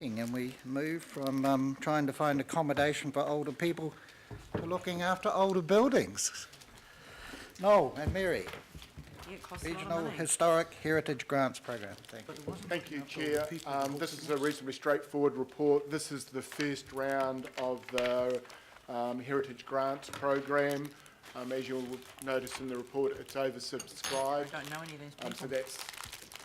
And we move from trying to find accommodation for older people to looking after older buildings. Noel and Mary, Yeah, it costs a lot of Regional money. Historic Heritage Grants Program. Thank you. Thank you, Chair. This is a reasonably straightforward report. This is the first round of the Heritage Grants Program. As you'll notice in the report, it's oversubscribed. I don't know any of these people. So that's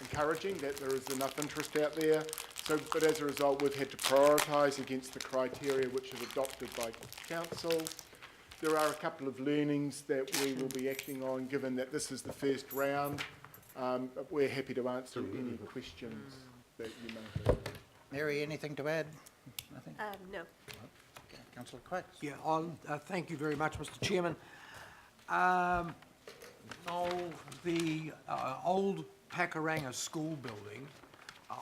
encouraging that there is enough interest out there. But as a result, we've had to prioritise against the criteria which is adopted by Council. There are a couple of learnings that we will be acting on, given that this is the first round. But we're happy to answer any questions that you may have. Mary, anything to add? Nothing? No. Okay. Councillor Quax. Yeah, thank you very much, Mr. Chairman. The old Pakuranga school building,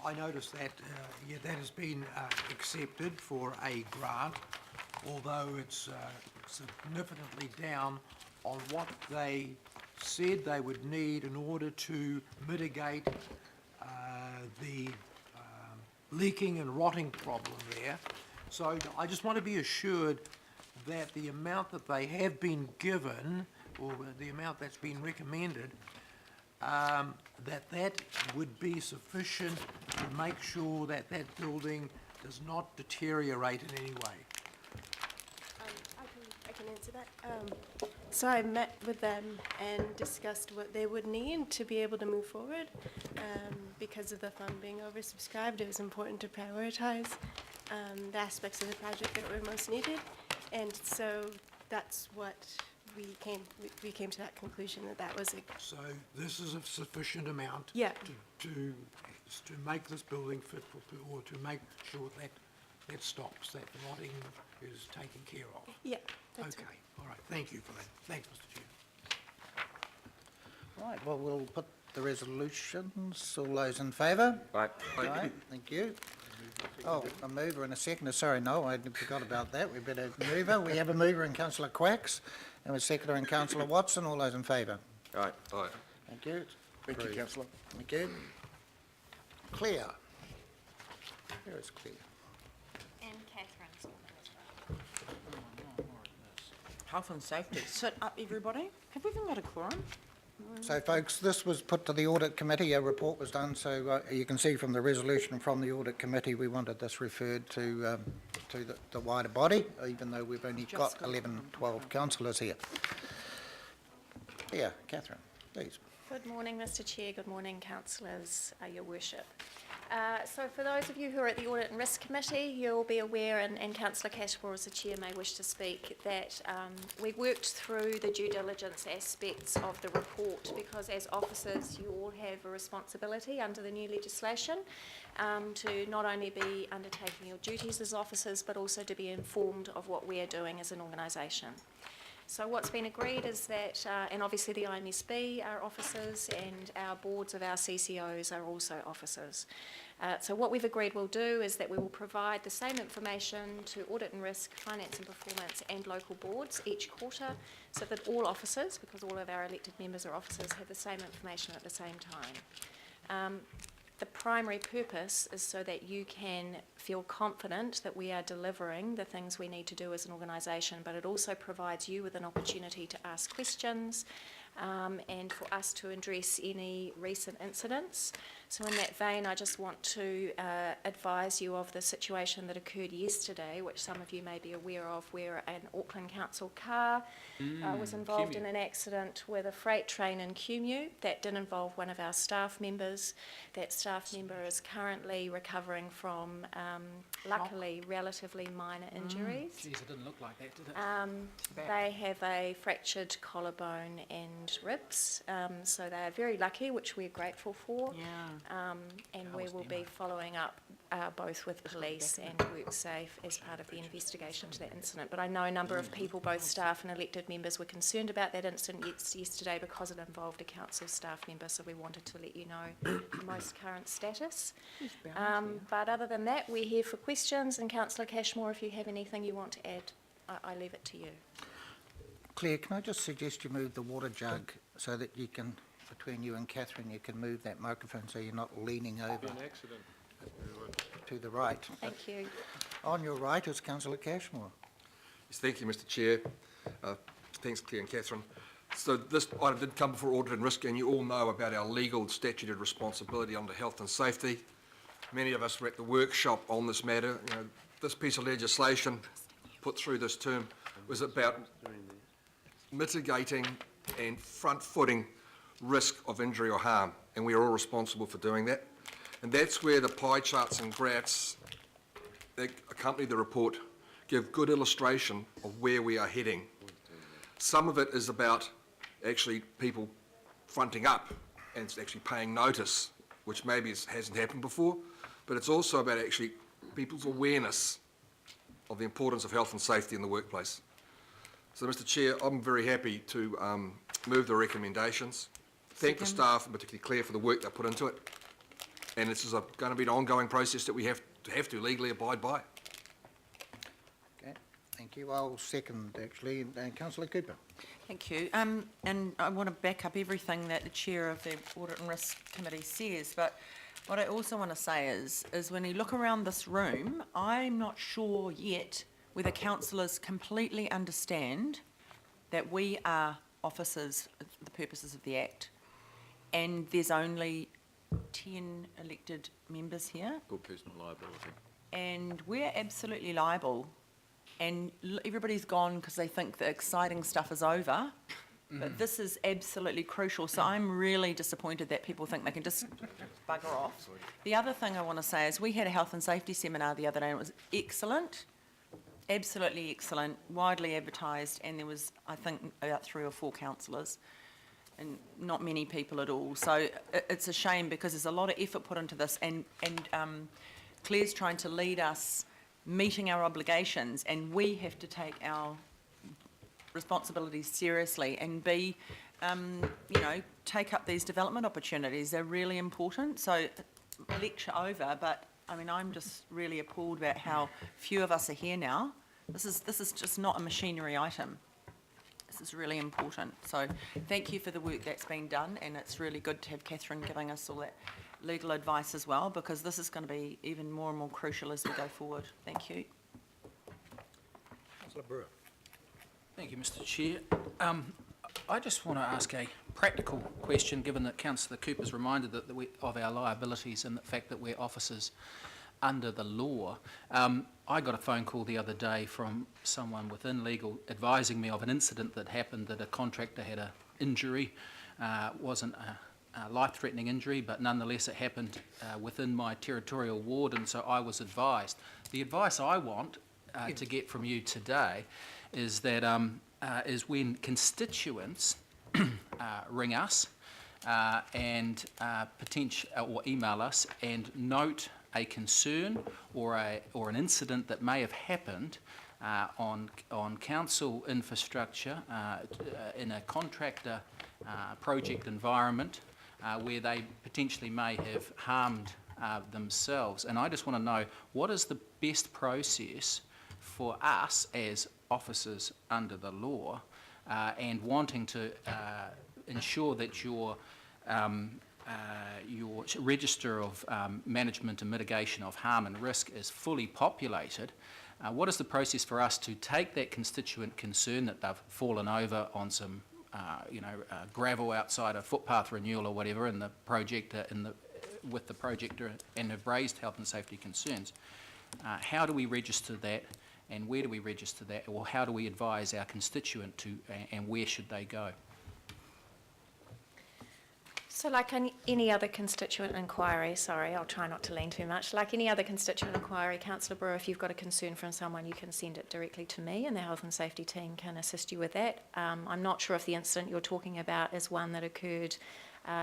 I noticed that that has been accepted for a grant, although it's significantly down on what they said they would need in order to mitigate the leaking and rotting problem there. So I just want to be assured that the amount that they have been given, or the amount that's been recommended, that would be sufficient to make sure that that building does not deteriorate in any way. I can answer that. So I met with them and discussed what they would need to be able to move forward. Because of the fund being oversubscribed, it was important to prioritise the aspects of the project that were most needed. And so that's what we came to that conclusion that was a... So this is a sufficient amount to make this building fit for, or to make sure that that stops, that the rotting is taken care of. Yeah, that's okay. All right. Thank you for that. Thanks, Mr. Chair. Right, well, we'll put the resolutions. All those in favour? Right. Right, thank you. Oh, a mover and a seconder. Sorry, no, I forgot about that. We better mover. We have a mover in Councillor Quax and a seconder in Councillor Watson. All those in favour? Right. Right. Thank you. Thank you, Councillor. Thank you. Claire. Where is Claire? And Catherine. Health and safety. Sit up, everybody. Have we even got a quorum? So, folks, this was put to the Audit Committee. A report was done, so you can see from the resolution from the Audit Committee we wanted this referred to the wider body, even though we've only got 11, 12 councillors here. Yeah, Catherine, please. Good morning, Mr. Chair. Good morning, councillors, Your Worship. So for those of you who are at the Audit and Risk Committee, you'll be aware, and Councillor Cashmore as the Chair may wish to speak, that we've worked through the due diligence aspects of the report because as officers you all have a responsibility under the new legislation to not only be undertaking your duties as officers but also to be informed of what we are doing as an organisation. So what's been agreed is that, and obviously the IMSB are officers and our boards of our CCOs are also officers. So what we've agreed we'll do is that we will provide the same information to Audit and Risk, Finance and Performance and local boards each quarter so that all officers, because all of our elected members are officers, have the same information at the same time. The primary purpose is so that you can feel confident that we are delivering the things we need to do as an organisation, but it also provides you with an opportunity to ask questions and for us to address any recent incidents. So in that vein, I just want to advise you of the situation that occurred yesterday, which some of you may be aware of, where an Auckland Council car was involved in an accident with a freight train in Kumeu. That did involve one of our staff members. That staff member is currently recovering from, luckily, relatively minor injuries. Geez, it didn't look like that, did it? They have a fractured collarbone and ribs, so they are very lucky, which we're grateful for. Yeah. And we will be following up both with police and WorkSafe as part of the investigation to that incident. But I know a number of people, both staff and elected members, were concerned about that incident yesterday because it involved a council staff member, so we wanted to let you know the most current status. But other than that, we're here for questions, and Councillor Cashmore, if you have anything you want to add, I leave it to you. Claire, can I just suggest you move the water jug so that you can, between you and Catherine, you can move that microphone so you're not leaning over. An accident. to the right. Thank you. On your right is councillor Cashmore. Yes, thank you, Mr Chair. Thanks, Claire and Catherine. So this item did come before Audit and Risk, and you all know about our legal statuted responsibility under health and safety. Many of us were at the workshop on this matter. You know, this piece of legislation put through this term was about mitigating and front-footing risk of injury or harm, and we are all responsible for doing that. And that's where the pie charts and graphs that accompany the report give good illustration of where we are heading. Some of it is about actually people fronting up and actually paying notice, which maybe hasn't happened before, but it's also about actually people's awareness of the importance of health and safety in the workplace. So, Mr Chair, I'm very happy to move the recommendations. Thank the staff, and particularly Claire, for the work they put into it. And this is going to be an ongoing process that we have to legally abide by. Okay, thank you. I'll second, actually. Councillor Cooper. Thank you. And I want to back up everything that the chair of the Audit and Risk Committee says, but what I also want to say is when you look around this room, I'm not sure yet whether councillors completely understand that we are officers for the purposes of the Act, and there's only 10 elected members here. Good personal liability. And we're absolutely liable, and everybody's gone because they think the exciting stuff is over, but this is absolutely crucial. So I'm really disappointed that people think they can just bugger off. The other thing I want to say is we had a health and safety seminar the other day, and it was excellent, absolutely excellent, widely advertised, and there was, I think, about 3 or 4 councillors and not many people at all. So it's a shame because there's a lot of effort put into this, and Claire's trying to lead us meeting our obligations, and we have to take our responsibilities seriously and be, take up these development opportunities. They're really important. So lecture over, but I mean, I'm just really appalled about how few of us are here now. This is just not a machinery item. This is really important. So thank you for the work that's been done, and it's really good to have Catherine giving us all that legal advice as well, because this is going to be even more and more crucial as we go forward. Thank you. Councillor Brewer. Thank you, Mr Chair. I just want to ask a practical question, given that Councillor Cooper's reminded that of our liabilities and the fact that we're officers under the law. I got a phone call the other day from someone within legal advising me of an incident that happened, that a contractor had an injury. Wasn't a life-threatening injury, but nonetheless it happened within my territorial ward, and so I was advised. The advice I want to get from you today is that is when constituents ring us and or email us and note a concern or an incident that may have happened on council infrastructure in a contractor project environment where they potentially may have harmed themselves. And I just want to know, what is the best process for us as officers under the law and wanting to ensure that your register of management and mitigation of harm and risk is fully populated? What is the process for us to take that constituent concern that they've fallen over on some gravel outside a footpath renewal or whatever in the project with the projector, and have raised health and safety concerns? How do we register that, and where do we register that, or how do we advise our constituent to, and where should they go? So like any other constituent inquiry, sorry, I'll try not to lean too much. Like any other constituent inquiry, Councillor Brewer, if you've got a concern from someone, you can send it directly to me, and the health and safety team can assist you with that. I'm not sure if the incident you're talking about is one that occurred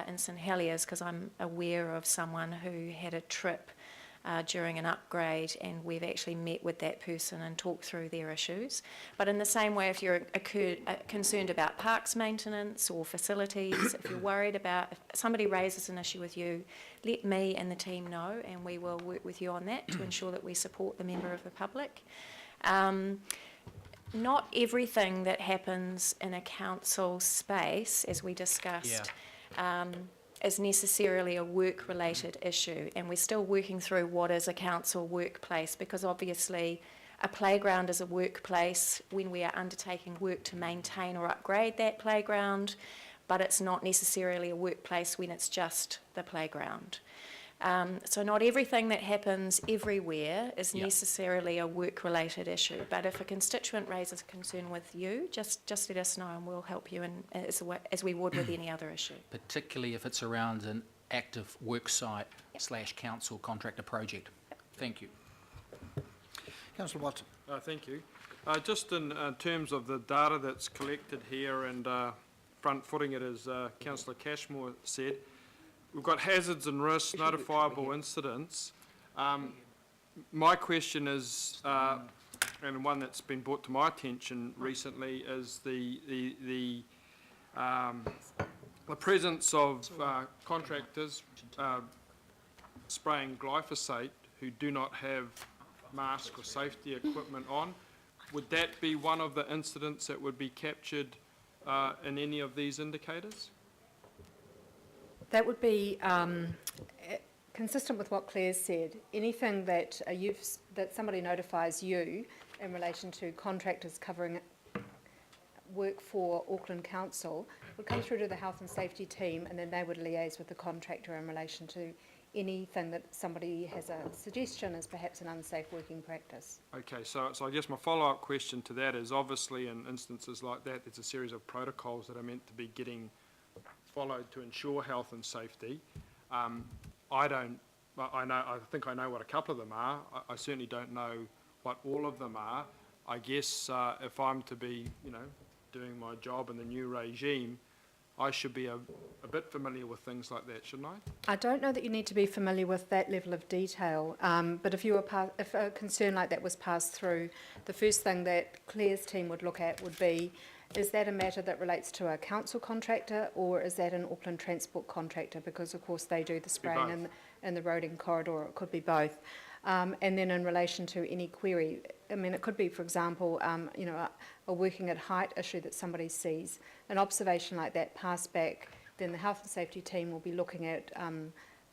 in St Heliers, because I'm aware of someone who had a trip during an upgrade, and we've actually met with that person and talked through their issues. But in the same way, if you're concerned about parks maintenance or facilities, if you're worried about, if somebody raises an issue with you, let me and the team know, and we will work with you on that to ensure that we support the member of the public. Not everything that happens in a council space, as we discussed, as necessarily a work-related issue, and we're still working through what is a council workplace, because obviously a playground is a workplace when we are undertaking work to maintain or upgrade that playground, but it's not necessarily a workplace when it's just the playground. So not everything that happens everywhere is necessarily a work-related issue, but if a constituent raises a concern with you, just let us know and we'll help you as we would with any other issue. Particularly if it's around an active worksite / council contractor project. Thank you. Councillor Watson. Thank you. Just in terms of the data that's collected here and front-footing it, as Councillor Cashmore said, we've got hazards and risks, notifiable incidents. My question is, and one that's been brought to my attention recently, is the presence of contractors spraying glyphosate who do not have mask or safety equipment on. Would that be one of the incidents that would be captured in any of these indicators? That would be consistent with what Claire said. Anything that that somebody notifies you in relation to contractors covering work for Auckland Council would come through to the health and safety team, and then they would liaise with the contractor in relation to anything that somebody has a suggestion as perhaps an unsafe working practice. Okay, so I guess my follow-up question to that is, obviously in instances like that, there's a series of protocols that are meant to be getting followed to ensure health and safety. I think I know what a couple of them are. I certainly don't know what all of them are. I guess if I'm to be, doing my job in the new regime, I should be a bit familiar with things like that, shouldn't I? I don't know that you need to be familiar with that level of detail, but if a concern like that was passed through, the first thing that Claire's team would look at would be, is that a matter that relates to a council contractor, or is that an Auckland transport contractor? Because of course they do the spraying in the roading corridor. It could be both. And then in relation to any query, it could be, for example, a working at height issue that somebody sees. An observation like that passed back, then the health and safety team will be looking at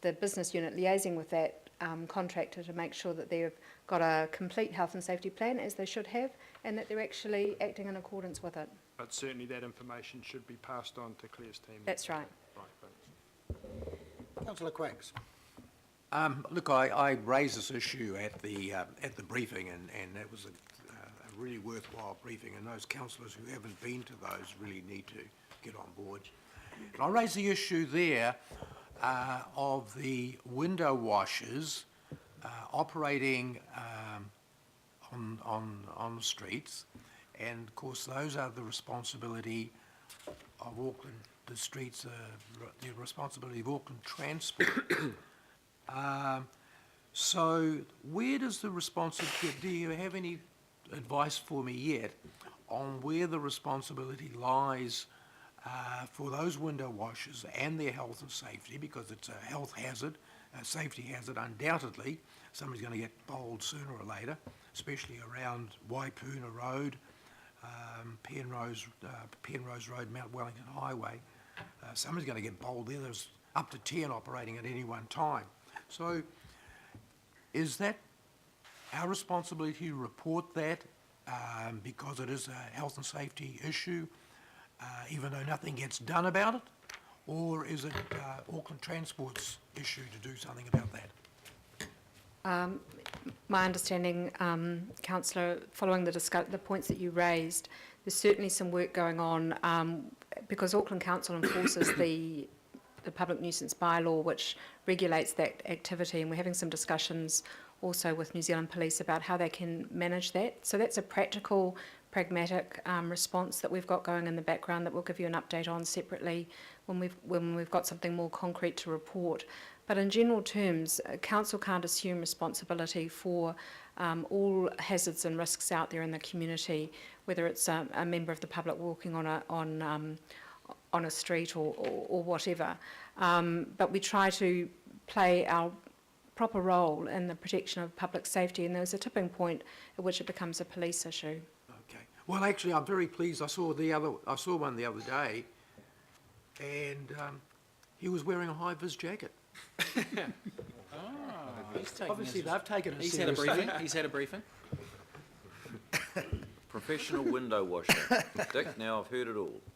the business unit liaising with that contractor to make sure that they've got a complete health and safety plan, as they should have, and that they're actually acting in accordance with it. But certainly that information should be passed on to Claire's team. That's right. Right, thanks. Councillor Quaggs. Look, I raised this issue at the briefing, and it was a really worthwhile briefing, and those councillors who haven't been to those really need to get on board. And I raised the issue there of the window washers operating on the streets, and of course those are the responsibility of Auckland. The streets are the responsibility of Auckland Transport. So where does the responsibility, do you have any advice for me yet on where the responsibility lies for those window washers and their health and safety, because it's a health hazard, a safety hazard undoubtedly. Somebody's going to get bowled sooner or later, especially around Waipuna Road, Penrose Road, Mount Wellington Highway. Somebody's going to get bowled there. There's up to 10 operating at any one time. So is that our responsibility to report that because it is a health and safety issue, even though nothing gets done about it? Or is it Auckland Transport's issue to do something about that? My understanding, Councillor, following the points that you raised, there's certainly some work going on because Auckland Council enforces the public nuisance bylaw, which regulates that activity, and we're having some discussions also with New Zealand Police about how they can manage that. So that's a practical, pragmatic response that we've got going in the background that we'll give you an update on separately when we've got something more concrete to report. But in general terms, council can't assume responsibility for all hazards and risks out there in the community, whether it's a member of the public walking on a street or whatever. But we try to play our proper role in the protection of public safety, and there's a tipping point at which it becomes a police issue. Okay. Well, actually, I'm very pleased. I saw one the other day, and He was wearing a high-vis jacket. Obviously, they've taken it He's had a seriously. briefing, he's had a briefing. Professional window washer. Dick, now I've heard it all.